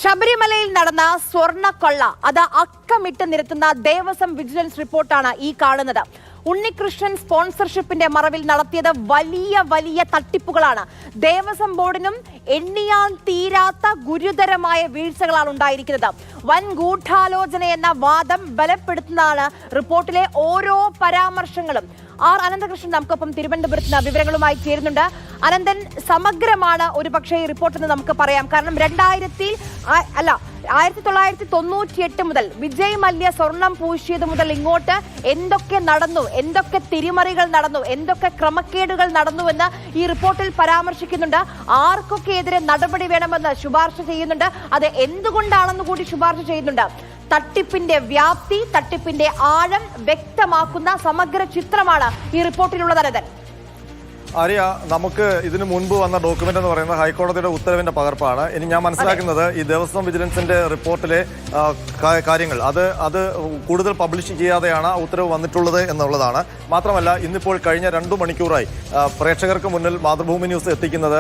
ശബരിമലയിൽ നടന്ന സ്വർണ്ണക്കൊള്ള അത് അക്കമിട്ട് നിരത്തുന്ന ദേവസ്വം വിജിലൻസ് റിപ്പോർട്ടാണ് ഈ കാണുന്നത്. ഉണ്ണികൃഷ്ണൻ സ്പോൺസർഷിപ്പിന്റെ മറവിൽ നടത്തിയത് വലിയ തട്ടിപ്പുകളാണ്. ദേവസ്വം ബോർഡിനും എണ്ണിയാൽ തീരാത്ത ഗുരുതരമായ വീഴ്ചകളാണ് ഉണ്ടായിരിക്കുന്നത്. വൻ ഗൂഢാലോചന എന്ന വാദം ബലപ്പെടുത്തുന്നതാണ് റിപ്പോർട്ടിലെ ഓരോ പരാമർശങ്ങളും. ആർ അനന്തകൃഷ്ണൻ നമുക്കൊപ്പം തിരുവനന്തപുരത്ത് നിന്ന് വിവരങ്ങളുമായി ചേരുന്നുണ്ട്. അനന്തൻ, സമഗ്രമാണ് ഒരു പക്ഷേ ഈ റിപ്പോർട്ടെന്ന് നമുക്ക് പറയാം. കാരണം 1998 മുതൽ വിജയ് മല്യ സ്വർണം പൂശിയത് മുതൽ ഇങ്ങോട്ട് എന്തൊക്കെ നടന്നു, എന്തൊക്കെ തിരിമറികൾ നടന്നു, എന്തൊക്കെ ക്രമക്കേടുകൾ നടന്നുവെന്ന് ഈ റിപ്പോർട്ടിൽ പരാമർശിക്കുന്നുണ്ട്. ആർക്കൊക്കെ എതിരെ നടപടി വേണമെന്ന് ശുപാർശ ചെയ്യുന്നുണ്ട്. അത് എന്തുകൊണ്ടാണെന്ന് കൂടി ശുപാർശ ചെയ്യുന്നുണ്ട്. തട്ടിപ്പിന്റെ വ്യാപ്തി, തട്ടിപ്പിന്റെ ആഴം വ്യക്തമാക്കുന്ന സമഗ്ര ചിത്രമാണ് ഈ റിപ്പോർട്ടിലുള്ളത്. അനന്തൻ, ആര്യ, നമുക്ക് ഇതിനു മുൻപ് വന്ന ഡോക്യുമെന്റ് എന്ന് പറയുന്നത് ഹൈക്കോടതിയുടെ ഉത്തരവിന്റെ പകർപ്പാണ്. ഇനി ഞാൻ മനസ്സിലാക്കുന്നത് ഈ ദേവസ്വം വിജിലൻസിന്റെ റിപ്പോർട്ടിലെ കാര്യങ്ങൾ അത് കൂടുതൽ പബ്ലിഷ് ചെയ്യാതെയാണ് ഉത്തരവ് വന്നിട്ടുള്ളത് എന്നുള്ളതാണ്. മാത്രമല്ല, ഇന്നിപ്പോൾ കഴിഞ്ഞ 2 മണിക്കൂറായി പ്രേക്ഷകർക്ക് മുന്നിൽ മാതൃഭൂമി ന്യൂസ് എത്തിക്കുന്നത്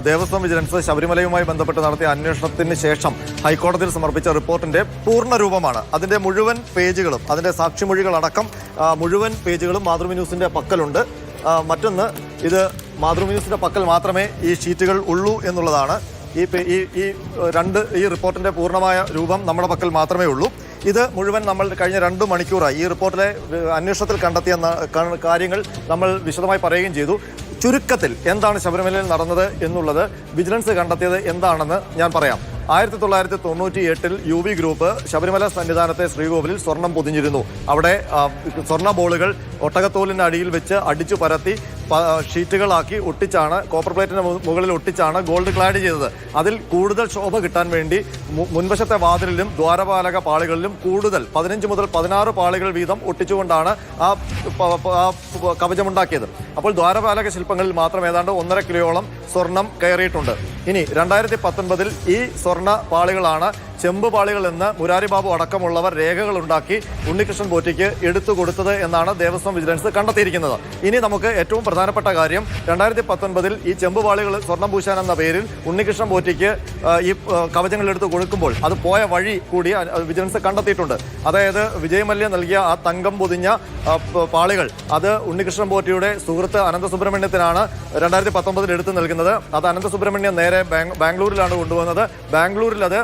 ദേവസ്വം വിജിലൻസ് ശബരിമലയുമായി ബന്ധപ്പെട്ട് നടത്തിയ അന്വേഷണത്തിന് ശേഷം ഹൈക്കോടതിയിൽ സമർപ്പിച്ച റിപ്പോർട്ടിന്റെ പൂർണ്ണ രൂപമാണ്. അതിന്റെ മുഴുവൻ പേജുകളും, അതിന്റെ സാക്ഷിമൊഴികളടക്കം മുഴുവൻ പേജുകളും മാതൃഭൂമി ന്യൂസിന്റെ പക്കലുണ്ട്. മറ്റൊന്ന്, ഇത് മാതൃഭൂമി ന്യൂസിന്റെ പക്കൽ മാത്രമേ ഈ ഷീറ്റുകൾ ഉള്ളൂ എന്നുള്ളതാണ്. ഈ റിപ്പോർട്ടിന്റെ പൂർണ്ണമായ രൂപം നമ്മുടെ പക്കൽ മാത്രമേ ഉള്ളൂ. ഇത് മുഴുവൻ നമ്മൾ കഴിഞ്ഞ 2 മണിക്കൂറായി ഈ റിപ്പോർട്ടിലെ അന്വേഷണത്തിൽ കണ്ടെത്തിയ കാര്യങ്ങൾ നമ്മൾ വിശദമായി പറയുകയും ചെയ്തു. ചുരുക്കത്തിൽ എന്താണ് ശബരിമലയിൽ നടന്നത് എന്നുള്ളത്, വിജിലൻസ് കണ്ടെത്തിയത് എന്താണെന്ന് ഞാൻ പറയാം. 1998 UV ഗ്രൂപ്പ് ശബരിമല സന്നിധാനത്തെ ശ്രീകോവിലിൽ സ്വർണം പൊതിഞ്ഞിരുന്നു. അവിടെ സ്വർണ്ണ ബോളുകൾ ഒട്ടകത്തോലിന്റെ അടിയിൽ വെച്ച് അടിച്ചു പരത്തി ഷീറ്റുകളാക്കി ഒട്ടിച്ചാണ്, കോപ്പർ പ്ലേറ്റിന് മുകളിൽ ഒട്ടിച്ചാണ് ഗോൾഡ് ക്ലാഡ് ചെയ്തത്. അതിൽ കൂടുതൽ ശോഭ കിട്ടാൻ വേണ്ടി മുൻവശത്തെ വാതിലിലും ദ്വാരപാലക പാളികളിലും കൂടുതൽ 15 മുതൽ 16 പാളികൾ വീതം ഒട്ടിച്ചുകൊണ്ടാണ് ആ കവചമുണ്ടാക്കിയത്. അപ്പോൾ ദ്വാരപാലക ശില്പങ്ങളിൽ മാത്രം ഏതാണ്ട് 1.5 കിലോയോളം സ്വർണം കയറിയിട്ടുണ്ട്. ഇനി 2019 ഈ സ്വർണ്ണ പാളികളാണ് ചെമ്പ് പാളികൾ എന്ന് മുരാരി ബാബു അടക്കമുള്ളവർ രേഖകളുണ്ടാക്കി ഉണ്ണികൃഷ്ണൻ പോറ്റിക്ക് എടുത്തു കൊടുത്തത് എന്നാണ് ദേവസ്വം വിജിലൻസ് കണ്ടെത്തിയിരിക്കുന്നത്. ഇനി നമുക്ക് ഏറ്റവും പ്രധാനപ്പെട്ട കാര്യം, 2019 ഈ ചെമ്പ് പാളികൾ സ്വർണം പൂശാൻ എന്ന പേരിൽ ഉണ്ണികൃഷ്ണൻ പോറ്റിക്ക് ഈ കവചങ്ങൾ എടുത്ത് കൊടുക്കുമ്പോൾ അത് പോയ വഴി കൂടി വിജിലൻസ് കണ്ടെത്തിയിട്ടുണ്ട്. അതായത് വിജയ് മല്യ നൽകിയ ആ തങ്കം പൊതിഞ്ഞ പാളികൾ അത് ഉണ്ണികൃഷ്ണൻ പോറ്റിയുടെ സുഹൃത്ത് അനന്തസുബ്രഹ്മണ്യത്തിനാണ് 2019 എടുത്തു നൽകുന്നത്. അത് അനന്തസുബ്രഹ്മണ്യം നേരെ ബാംഗ്ലൂരിലാണ് കൊണ്ടുവന്നത്. ബാംഗ്ലൂരിൽ അത്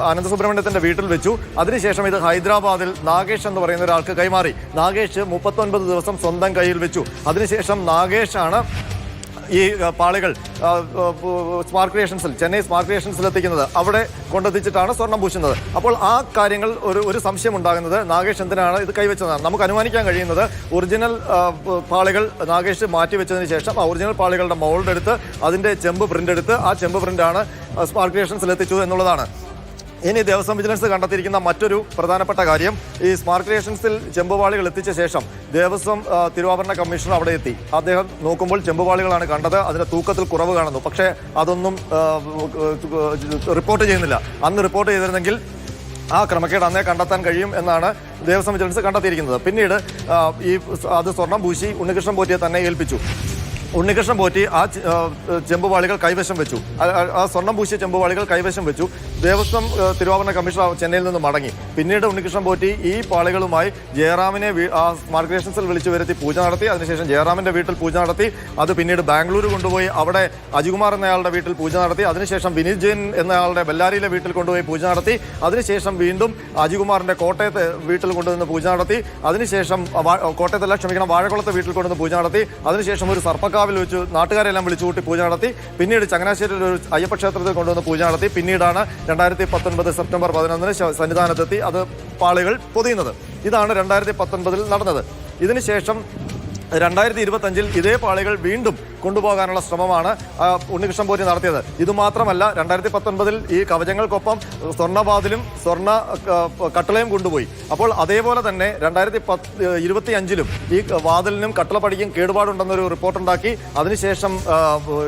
അനന്തസുബ്രഹ്മണ്യത്തിന്റെ വീട്ടിൽ വെച്ചു. അതിനുശേഷം ഇത് ഹൈദരാബാദിൽ നാഗേഷ് എന്ന് പറയുന്ന ഒരാൾക്ക് കൈമാറി. നാഗേഷ് 39 ദിവസം സ്വന്തം കയ്യിൽ വെച്ചു. അതിനുശേഷം നാഗേഷാണ് ഈ പാളികൾ സ്മാർട്ട് ക്രിയേഷൻസിൽ, ചെന്നൈ സ്മാർട്ട് ക്രിയേഷൻസിൽ എത്തിക്കുന്നത്. അവിടെ കൊണ്ടെത്തിച്ചിട്ടാണ് സ്വർണം പൂശുന്നത്. അപ്പോൾ ആ കാര്യങ്ങൾ ഒരു സംശയം ഉണ്ടാകുന്നത് നാഗേഷ് എന്തിനാണ് ഇത് കൈവച്ചതാണ്. നമുക്ക് അനുമാനിക്കാൻ കഴിയുന്നത് ഒറിജിനൽ പാളികൾ നാഗേഷ് മാറ്റിവെച്ചതിന് ശേഷം ആ ഒറിജിനൽ പാളികളുടെ മോൾഡ് എടുത്ത് അതിന്റെ ചെമ്പ് പ്രിന്റ് എടുത്ത് ആ ചെമ്പ് പ്രിന്റാണ് സ്മാർട്ട് ക്രിയേഷൻസിൽ എത്തിച്ചു എന്നുള്ളതാണ്. ഇനി ദേവസ്വം വിജിലൻസ് കണ്ടെത്തിയിരിക്കുന്ന മറ്റൊരു പ്രധാനപ്പെട്ട കാര്യം, ഈ സ്മാർട്ട് ക്രിയേഷൻസിൽ ചെമ്പുപാളികൾ എത്തിച്ച ശേഷം ദേവസ്വം തിരുവാഭരണ കമ്മീഷണർ അവിടെ എത്തി. അദ്ദേഹം നോക്കുമ്പോൾ ചെമ്പുപാളികളാണ് കണ്ടത്. അതിന്റെ തൂക്കത്തിൽ കുറവ് കാണുന്നു. പക്ഷേ അതൊന്നും റിപ്പോർട്ട് ചെയ്യുന്നില്ല. അന്ന് റിപ്പോർട്ട് ചെയ്തിരുന്നെങ്കിൽ ആ ക്രമക്കേട് അന്നേ കണ്ടെത്താൻ കഴിയും എന്നാണ് ദേവസ്വം വിജിലൻസ് കണ്ടെത്തിയിരിക്കുന്നത്. പിന്നീട് അത് സ്വർണം പൂശി ഉണ്ണികൃഷ്ണൻ പോറ്റിയെ തന്നെ ഏൽപ്പിച്ചു. ഉണ്ണികൃഷ്ണൻ പോറ്റി ആ ചെമ്പുപാളികൾ കൈവശം വെച്ചു. ആ സ്വർണം പൂശിയ ചെമ്പുപാളികൾ കൈവശം വെച്ചു. ദേവസ്വം തിരുവാഭരണ കമ്മീഷണർ ചെന്നൈയിൽ നിന്ന് മടങ്ങി. പിന്നീട് ഉണ്ണികൃഷ്ണൻ പോറ്റി ഈ പാളികളുമായി ജയറാമിനെ ആ സ്മാർട്ട് ക്രിയേഷൻസിൽ വിളിച്ചു വരുത്തി പൂജ നടത്തി. അതിനുശേഷം ജയറാമിന്റെ വീട്ടിൽ പൂജ നടത്തി. അത് പിന്നീട് ബാംഗ്ലൂർ കൊണ്ടുപോയി അവിടെ അജികുമാർ എന്നയാളുടെ വീട്ടിൽ പൂജ നടത്തി. അതിനുശേഷം വിനീത് ജെയിൻ എന്നയാളുടെ ബെല്ലാരിയിലെ വീട്ടിൽ കൊണ്ടുപോയി പൂജ നടത്തി. അതിനുശേഷം വീണ്ടും അജികുമാറിന്റെ കോട്ടയത്തെ വീട്ടിൽ കൊണ്ടുവന്ന് പൂജ നടത്തി. അതിനുശേഷം വാഴക്കുളത്തെ വീട്ടിൽ കൊണ്ടുവന്ന് പൂജ നടത്തി. അതിനുശേഷം ഒരു സർപ്പക്കാവിൽ വെച്ച് നാട്ടുകാരെല്ലാം വിളിച്ചുകൂട്ടി പൂജ നടത്തി. പിന്നീട് ചങ്ങനാശ്ശേരിയിൽ ഒരു അയ്യപ്പ ക്ഷേത്രത്തിൽ കൊണ്ടുവന്ന് പൂജ നടത്തി. പിന്നീടാണ് 2019 സെപ്റ്റംബർ 11 സന്നിധാനത്തെത്തി അത് പാളികൾ പൊതിയുന്നത്. ഇതാണ് 2019 നടന്നത്. ഇതിനുശേഷം 2025 ഇതേ പാളികൾ വീണ്ടും കൊണ്ടുപോകാനുള്ള ശ്രമമാണ് ഉണ്ണികൃഷ്ണൻ പോറ്റി നടത്തിയത്. ഇതുമാത്രമല്ല, 2019 ഈ കവചങ്ങൾക്കൊപ്പം സ്വർണ്ണവാതിലും സ്വർണ്ണ കട്ടളയും കൊണ്ടുപോയി. അപ്പോൾ അതേപോലെ തന്നെ 2025 ഈ വാതിലിനും കട്ടളപ്പടിക്കും കേടുപാടുണ്ടെന്നൊരു റിപ്പോർട്ടുണ്ടാക്കി. അതിനുശേഷം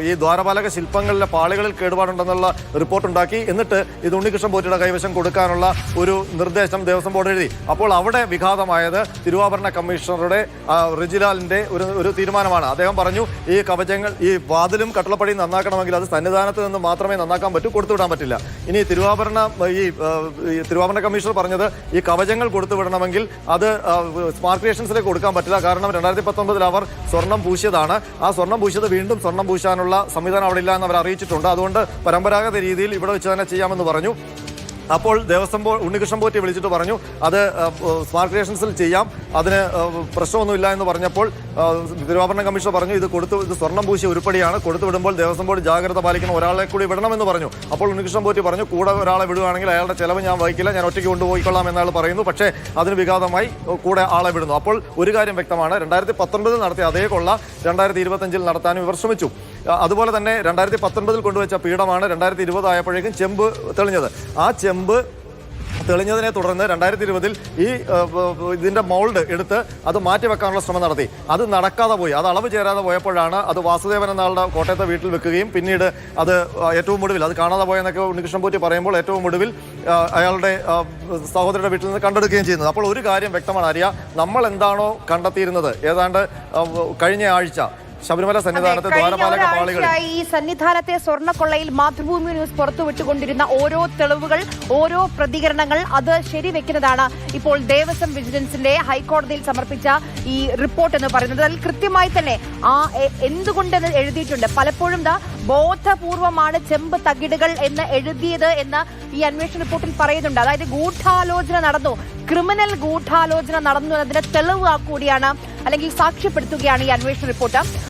ഈ ദ്വാരപാലക ശില്പങ്ങളിലെ പാളികളിൽ കേടുപാടുണ്ടെന്നുള്ള റിപ്പോർട്ടുണ്ടാക്കി. എന്നിട്ട് ഇത് ഉണ്ണികൃഷ്ണൻ പോറ്റിയുടെ കൈവശം കൊടുക്കാനുള്ള ഒരു നിർദ്ദേശം ദേവസ്വം ബോർഡ് എഴുതി. അപ്പോൾ അവിടെ വിഘാതമായത് തിരുവാഭരണ കമ്മീഷണറുടെ റിജിലാലിന്റെ ഒരു തീരുമാനമാണ്. അദ്ദേഹം പറഞ്ഞു, ഈ കവച കവചങ്ങൾ, ഈ വാതിലും കട്ടളപ്പടിയും നന്നാക്കണമെങ്കിൽ അത് സന്നിധാനത്ത് നിന്ന് മാത്രമേ നന്നാക്കാൻ പറ്റൂ, കൊടുത്തുവിടാൻ പറ്റില്ല. ഇനി തിരുവാഭരണ കമ്മീഷണർ പറഞ്ഞത് ഈ കവചങ്ങൾ കൊടുത്തുവിടണമെങ്കിൽ അത് സ്മാർട്ട് ക്രിയേഷൻസിലേക്ക് കൊടുക്കാൻ പറ്റില്ല. കാരണം 2019 അവർ സ്വർണം പൂശിയതാണ്. ആ സ്വർണം പൂശിയത് വീണ്ടും സ്വർണം പൂശാനുള്ള സംവിധാനം അവിടെ ഇല്ല എന്ന് അവർ അറിയിച്ചിട്ടുണ്ട്. അതുകൊണ്ട് പരമ്പരാഗത രീതിയിൽ ഇവിടെ വെച്ച് തന്നെ ചെയ്യാമെന്ന് പറഞ്ഞു. അപ്പോൾ ദേവസ്വം ഉണ്ണികൃഷ്ണൻ പോറ്റി വിളിച്ചിട്ട് പറഞ്ഞു അത് സ്മാർട്ട് ക്രിയേഷൻസിൽ ചെയ്യാം, അതിന് പ്രശ്നമൊന്നുമില്ല എന്ന് പറഞ്ഞപ്പോൾ തിരുവാഭരണ കമ്മീഷണർ പറഞ്ഞു ഇത് സ്വർണം പൂശിയ ഉരുപ്പടിയാണ്, കൊടുത്തു വിടുമ്പോൾ ദേവസ്വം ബോർഡ് ജാഗ്രത പാലിക്കണം, ഒരാളെ കൂടി വിടണമെന്ന് പറഞ്ഞു. അപ്പോൾ ഉണ്ണികൃഷ്ണൻ പോറ്റി പറഞ്ഞു കൂടെ ഒരാളെ വിടുകയാണെങ്കിൽ അയാളുടെ ചെലവ് ഞാൻ വഹിക്കില്ല, ഞാൻ ഒറ്റയ്ക്ക് കൊണ്ടുപോയിക്കൊള്ളാം എന്നയാൾ പറയുന്നു. പക്ഷേ അതിന് വിഘാതമായി കൂടെ ആളെ വിടുന്നു. അപ്പോൾ ഒരു കാര്യം വ്യക്തമാണ്, 2019 നടത്തിയ അതേ കൊള്ള 2025 നടത്താനും ഇവർ ശ്രമിച്ചു. അതുപോലെ തന്നെ 2019 കൊണ്ടുവച്ച പീഠമാണ് 2020 ആയപ്പോഴേക്കും ചെമ്പ് തെളിഞ്ഞത്. ആ ചെമ്പ് തെളിഞ്ഞതിനെ തുടർന്ന് 2020 ഇതിന്റെ മൗൾഡ് എടുത്ത് അത് മാറ്റിവെക്കാനുള്ള ശ്രമം നടത്തി. അത് നടക്കാതെ പോയി. അത് അളവ് ചേരാതെ പോയപ്പോഴാണ് അത് വാസുദേവൻ എന്നാളുടെ കോട്ടയത്തെ വീട്ടിൽ വെക്കുകയും പിന്നീട് അത് ഏറ്റവും ഒടുവിൽ അത് കാണാതെ പോയെന്നൊക്കെ ഉണ്ണികൃഷ്ണൻ പോറ്റി പറയുമ്പോൾ ഏറ്റവും ഒടുവിൽ അയാളുടെ സഹോദരിയുടെ വീട്ടിൽ നിന്ന് കണ്ടെടുക്കുകയും ചെയ്യുന്നത്. അപ്പോൾ ഒരു കാര്യം വ്യക്തമാണ് ആര്യ, നമ്മൾ എന്താണോ കണ്ടെത്തിയിരുന്നത് ഏതാണ്ട് കഴിഞ്ഞ ആഴ്ച ശബരിമല സന്നിധാനത്തെ ദ്വാരപാലക പാളികൾ ഈ സന്നിധാനത്തെ സ്വർണ്ണക്കൊള്ളയിൽ മാതൃഭൂമി ന്യൂസ് പുറത്തുവിട്ടുകൊണ്ടിരുന്ന ഓരോ തെളിവുകൾ, ഓരോ പ്രതികരണങ്ങൾ അത് ശരിവെക്കുന്നതാണ് ഇപ്പോൾ ദേവസ്വം വിജിലൻസിന്റെ ഹൈക്കോടതിയിൽ സമർപ്പിച്ച ഈ റിപ്പോർട്ട് എന്ന് പറയുന്നത്. അതിൽ കൃത്യമായി തന്നെ എന്തുകൊണ്ടെന്ന് എഴുതിയിട്ടുണ്ട്. പലപ്പോഴും ബോധപൂർവമാണ് ചെമ്പ് തകിടുകൾ എന്ന് എഴുതിയത് എന്ന് ഈ അന്വേഷണ റിപ്പോർട്ടിൽ പറയുന്നുണ്ട്. അതായത് ഗൂഢാലോചന നടന്നു, ക്രിമിനൽ ഗൂഢാലോചന നടന്നു എന്നതിന്റെ തെളിവ് കൂടിയാണ് അല്ലെങ്കിൽ സാക്ഷ്യപ്പെടുത്തുകയാണ് ഈ അന്വേഷണ റിപ്പോർട്ട്.